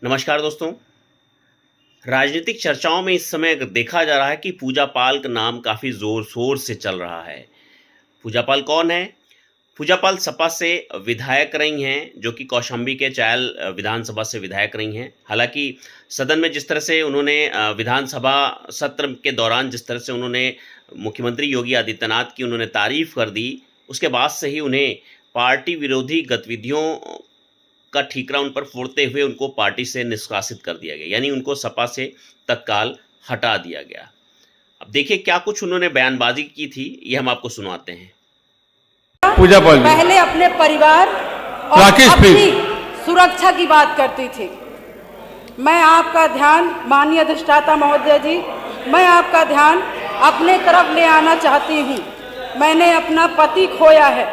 नमस्कार दोस्तों। राजनीतिक चर्चाओं में इस समय देखा जा रहा है कि पूजा पाल का नाम काफ़ी ज़ोर शोर से चल रहा है। पूजा पाल कौन है? पूजा पाल सपा से विधायक रही हैं, जो कि कौशाम्बी के चायल विधानसभा से विधायक रही हैं। हालांकि सदन में जिस तरह से उन्होंने विधानसभा सत्र के दौरान जिस तरह से उन्होंने मुख्यमंत्री योगी आदित्यनाथ की उन्होंने तारीफ कर दी, उसके बाद से ही उन्हें पार्टी विरोधी गतिविधियों का ठीकरा उन पर फोड़ते हुए उनको पार्टी से निष्कासित कर दिया गया, यानी उनको सपा से तत्काल हटा दिया गया। अब देखिए क्या कुछ उन्होंने बयानबाजी की थी, ये हम आपको सुनाते हैं। पूजा पाल पहले अपने परिवार और अपनी सुरक्षा की बात करती थी। मैं आपका ध्यान, माननीय अधिष्ठाता महोदय जी, मैं आपका ध्यान अपने तरफ ले आना चाहती हूँ। मैंने अपना पति खोया है,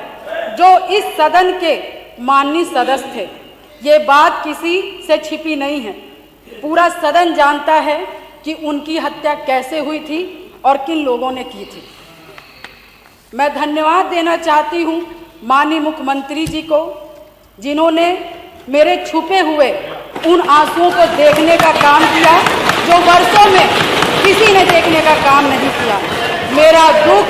जो इस सदन के माननीय सदस्य थे। ये बात किसी से छिपी नहीं है, पूरा सदन जानता है कि उनकी हत्या कैसे हुई थी और किन लोगों ने की थी। मैं धन्यवाद देना चाहती हूँ माननीय मुख्यमंत्री जी को, जिन्होंने मेरे छुपे हुए उन आंसुओं को देखने का काम किया जो वर्षों में किसी ने देखने का काम नहीं किया। मेरा दुख,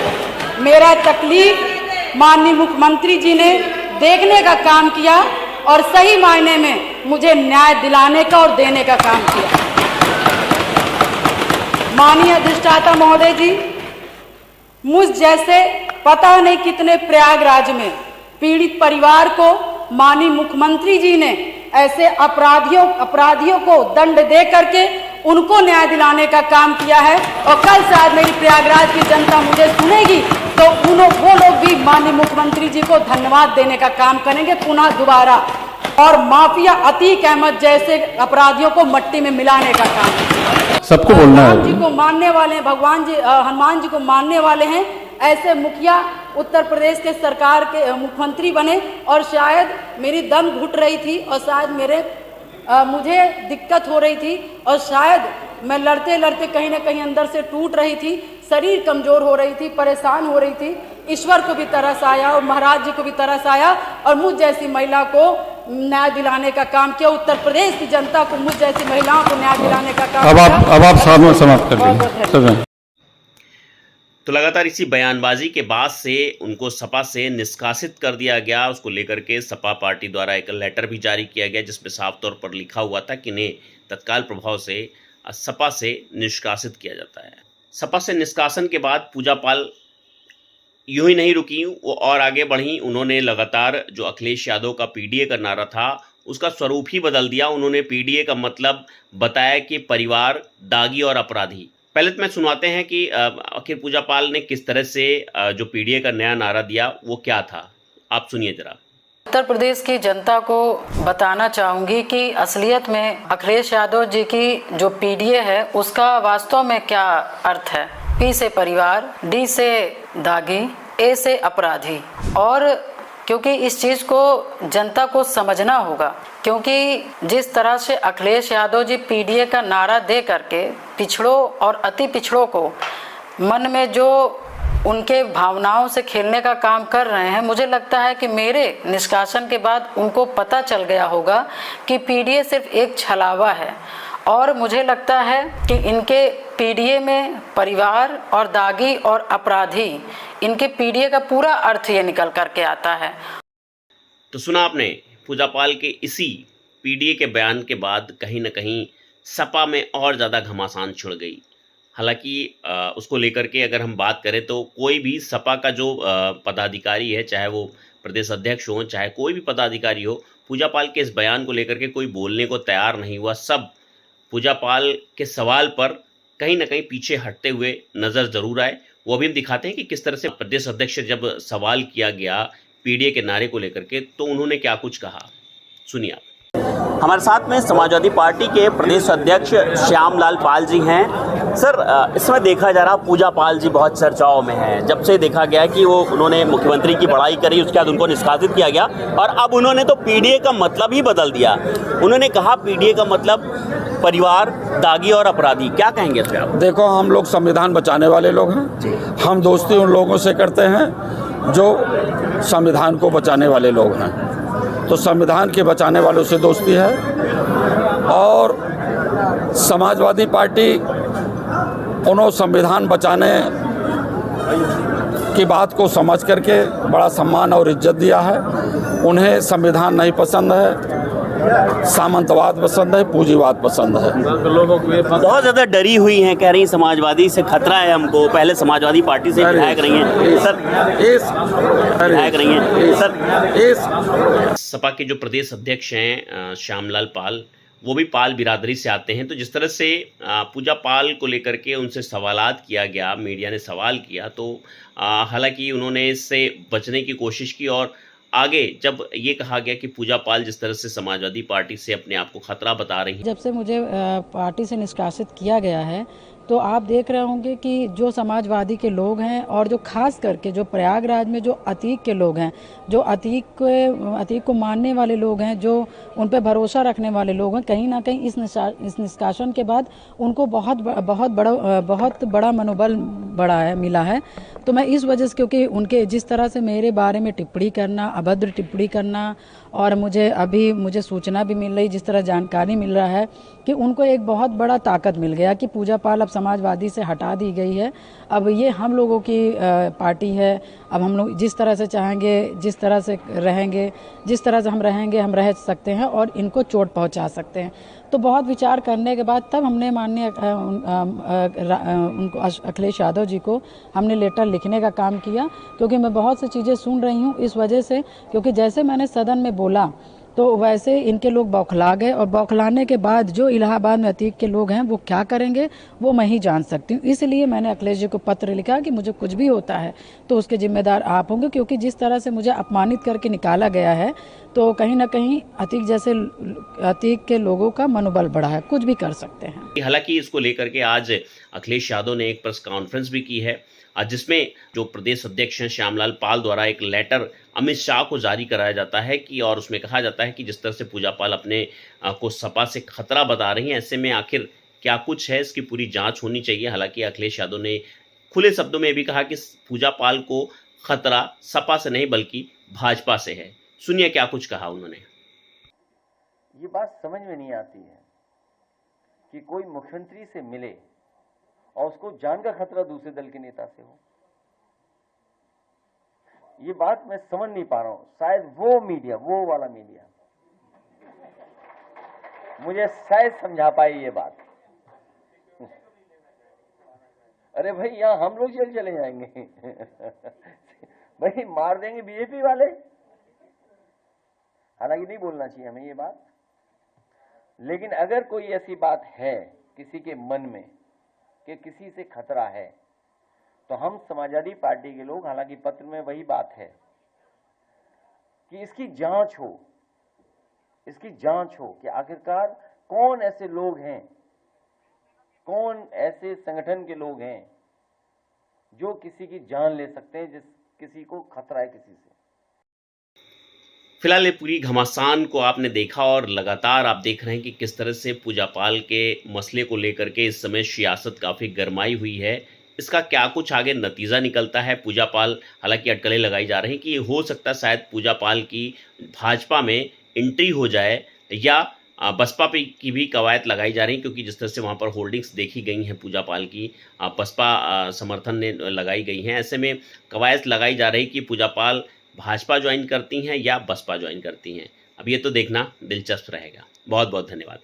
मेरा तकलीफ माननीय मुख्यमंत्री जी ने देखने का काम किया और सही मायने में मुझे न्याय दिलाने का और देने का काम किया। माननीय अधिष्ठाता महोदय जी, मुझ जैसे पता नहीं कितने प्रयागराज में पीड़ित परिवार को माननीय मुख्यमंत्री जी ने ऐसे अपराधियों को दंड दे करके उनको न्याय दिलाने का काम किया है। और कल शायद मेरी प्रयागराज की जनता मुझे सुनेगी तो वो लोग भी माननीय मुख्यमंत्री जी को धन्यवाद देने का काम करेंगे पुनः दोबारा, और माफिया अतीक अहमद जैसे अपराधियों को मट्टी में मिलाने का काम। सबको बोलना है। जी को मानने वाले हैं, भगवान जी हनुमान जी को मानने वाले हैं, ऐसे मुखिया उत्तर प्रदेश के सरकार के मुख्यमंत्री बने। और शायद मेरी दम घुट रही थी और शायद मुझे दिक्कत हो रही थी और शायद मैं लड़ते लड़ते कहीं ना कहीं अंदर से टूट रही थी, शरीर कमजोर हो रही थी, परेशान हो रही थी। ईश्वर को भी तरस आया और महाराज जी को भी तरस आया और मुझ जैसी महिला को न्याय दिलाने का काम किया। उत्तर प्रदेश की जनता को, मुझ जैसी महिलाओं को न्याय दिलाने का काम किया। अब आप समाप्त कर दीजिए। तो लगातार इसी बयानबाजी के बाद से उनको सपा से निष्कासित कर दिया गया। उसको लेकर के सपा पार्टी द्वारा एक लेटर भी जारी किया गया, जिसमें साफ तौर पर लिखा हुआ था कि इन्हें तत्काल प्रभाव से सपा से निष्कासित किया जाता है। सपा से निष्कासन के बाद पूजा पाल यूं ही नहीं रुकी, वो और आगे बढ़ी। उन्होंने लगातार जो अखिलेश यादव का पीडीए का नारा था उसका स्वरूप ही बदल दिया। उन्होंने पीडीए का मतलब बताया कि परिवार, दागी और अपराधी। पहले तो मैं सुनाते हैं कि आखिर पूजा पाल ने किस तरह से जो पीडीए का नया नारा दिया वो क्या था, आप सुनिए जरा। उत्तर प्रदेश की जनता को बताना चाहूँगी कि असलियत में अखिलेश यादव जी की जो पीडीए है उसका वास्तव में क्या अर्थ है। पी से परिवार, डी से दागी, ए से अपराधी। और क्योंकि इस चीज़ को जनता को समझना होगा, क्योंकि जिस तरह से अखिलेश यादव जी पीडीए का नारा दे करके पिछड़ों और अति पिछड़ों को मन में जो उनके भावनाओं से खेलने का काम कर रहे हैं, मुझे लगता है कि मेरे निष्कासन के बाद उनको पता चल गया होगा कि पीडीए सिर्फ एक छलावा है। और मुझे लगता है कि इनके पीडीए में परिवार और दागी और अपराधी, इनके पीडीए का पूरा अर्थ ये निकल करके आता है। तो सुना आपने पूजा पाल के इसी पीडीए के बयान के बाद कहीं ना कहीं सपा में और ज़्यादा घमासान छिड़ गई। हालांकि उसको लेकर के अगर हम बात करें तो कोई भी सपा का जो पदाधिकारी है, चाहे वो प्रदेश अध्यक्ष हो, चाहे कोई भी पदाधिकारी हो, पूजा पाल के इस बयान को लेकर के कोई बोलने को तैयार नहीं हुआ। सब पूजा पाल के सवाल पर कहीं ना कहीं पीछे हटते हुए नज़र जरूर आए। वो भी हम दिखाते हैं कि किस तरह से प्रदेश अध्यक्ष जब सवाल किया गया पीडीए के नारे को लेकर के तो उन्होंने क्या कुछ कहा, सुनिए आप। हमारे साथ में समाजवादी पार्टी के प्रदेश अध्यक्ष श्यामलाल पाल जी हैं। सर, इस समय देखा जा रहा पूजा पाल जी बहुत चर्चाओं में हैं। जब से देखा गया कि उन्होंने मुख्यमंत्री की बड़ाई करी, उसके बाद उनको निष्कासित किया गया और अब उन्होंने तो पीडीए का मतलब ही बदल दिया। उन्होंने कहा पीडीए का मतलब परिवार, दागी और अपराधी। क्या कहेंगे इस पे आप? देखो, हम लोग संविधान बचाने वाले लोग हैं। हम दोस्ती उन लोगों से करते हैं जो संविधान को बचाने वाले लोग हैं। तो संविधान के बचाने वालों से दोस्ती है। और समाजवादी पार्टी उन्होंने संविधान बचाने की बात को समझ करके बड़ा सम्मान और इज्जत दिया है। उन्हें संविधान नहीं पसंद है, सामंतवाद पसंद है, पूंजीवाद पसंद है। बहुत ज़्यादा डरी हुई हैं, कह रही हैं समाजवादी से खतरा है हमको। पहले समाजवादी पार्टी से विधायक रही हैं सर, विधायक रही हैं सर। सपा के जो प्रदेश अध्यक्ष हैं श्यामलाल पाल, वो भी पाल बिरादरी से आते हैं। तो जिस तरह से पूजा पाल को लेकर के उनसे सवालात किया गया, मीडिया ने सवाल किया, तो हालांकि उन्होंने इससे बचने की कोशिश की और आगे जब ये कहा गया कि पूजा पाल जिस तरह से समाजवादी पार्टी से अपने आप को खतरा बता रही हैं। जब से मुझे पार्टी से निष्कासित किया गया है तो आप देख रहे होंगे कि जो समाजवादी के लोग हैं और जो खास करके जो प्रयागराज में जो अतीक के लोग हैं, जो अतीक को मानने वाले लोग हैं, जो उन पर भरोसा रखने वाले लोग हैं, कहीं ना कहीं इस निष्कासन के बाद उनको बहुत बड़ा मनोबल मिला है। तो मैं इस वजह से, क्योंकि उनके जिस तरह से मेरे बारे में टिप्पणी करना, अभद्र टिप्पणी करना, और मुझे सूचना भी मिल रही, जिस तरह जानकारी मिल रहा है कि उनको एक बहुत बड़ा ताकत मिल गया कि पूजा पाल अब समाजवादी से हटा दी गई है, अब ये हम लोगों की पार्टी है। अब हम लोग जिस तरह से चाहेंगे, जिस तरह से रहेंगे, जिस तरह से हम रहेंगे, हम रह सकते हैं और इनको चोट पहुंचा सकते हैं। तो बहुत विचार करने के बाद तब हमने माननीय उनको अखिलेश यादव जी को हमने लेटर लिखने का काम किया, क्योंकि मैं बहुत सी चीज़ें सुन रही हूँ इस वजह से, क्योंकि जैसे मैंने सदन में बोला तो वैसे इनके लोग बौखला गए, और बौखलाने के बाद जो इलाहाबाद में अतीक के लोग हैं वो क्या करेंगे वो मैं ही जान सकती हूँ। इसलिए मैंने अखिलेश जी को पत्र लिखा कि मुझे कुछ भी होता है तो उसके जिम्मेदार आप होंगे, क्योंकि जिस तरह से मुझे अपमानित करके निकाला गया है तो कहीं ना कहीं अतीक के लोगों का मनोबल बढ़ा है, कुछ भी कर सकते हैं। हालांकि इसको लेकर के आज अखिलेश यादव ने एक प्रेस कॉन्फ्रेंस भी की है, जिसमें जो प्रदेश अध्यक्ष हैं श्यामलाल पाल द्वारा एक लेटर अमित शाह को जारी कराया जाता है कि, और उसमें कहा जाता है कि जिस तरह से पूजा पाल अपने को सपा से खतरा बता रही हैं, ऐसे में आखिर क्या कुछ है, इसकी पूरी जांच होनी चाहिए। हालांकि अखिलेश यादव ने खुले शब्दों में भी कहा कि पूजा पाल को खतरा सपा से नहीं बल्कि भाजपा से है। सुनिए क्या कुछ कहा उन्होंने। ये बात समझ में नहीं आती है कि कोई मुख्यमंत्री से मिले और उसको जान का खतरा दूसरे दल के नेता से हो। ये बात मैं समझ नहीं पा रहा हूं। शायद वो वाला मीडिया मुझे शायद समझा पाई ये बात। अरे भाई यहां हम लोग जेल चले जाएंगे भाई मार देंगे बीजेपी वाले। हालांकि नहीं बोलना चाहिए हमें ये बात, लेकिन अगर कोई ऐसी बात है किसी के मन में कि किसी से खतरा है, तो हम समाजवादी पार्टी के लोग, हालांकि पत्र में वही बात है कि इसकी जांच हो कि आखिरकार कौन ऐसे लोग हैं, कौन ऐसे संगठन के लोग हैं जो किसी की जान ले सकते हैं, किसी को खतरा है किसी से। फिलहाल ये पूरी घमासान को आपने देखा और लगातार आप देख रहे हैं कि किस तरह से पूजा पाल के मसले को लेकर के इस समय सियासत काफ़ी गरमाई हुई है। इसका क्या कुछ आगे नतीजा निकलता है। पूजा पाल, हालांकि अटकलें लगाई जा रही हैं कि ये हो सकता है शायद पूजा पाल की भाजपा में एंट्री हो जाए, या बसपा पे की भी कवायद लगाई जा रही, क्योंकि जिस तरह से वहाँ पर होल्डिंग्स देखी गई हैं पूजा पाल की, बसपा समर्थन ने लगाई गई हैं। ऐसे में कवायद लगाई जा रही कि पूजा पाल भाजपा ज्वाइन करती हैं या बसपा ज्वाइन करती हैं। अब ये तो देखना दिलचस्प रहेगा। बहुत बहुत धन्यवाद।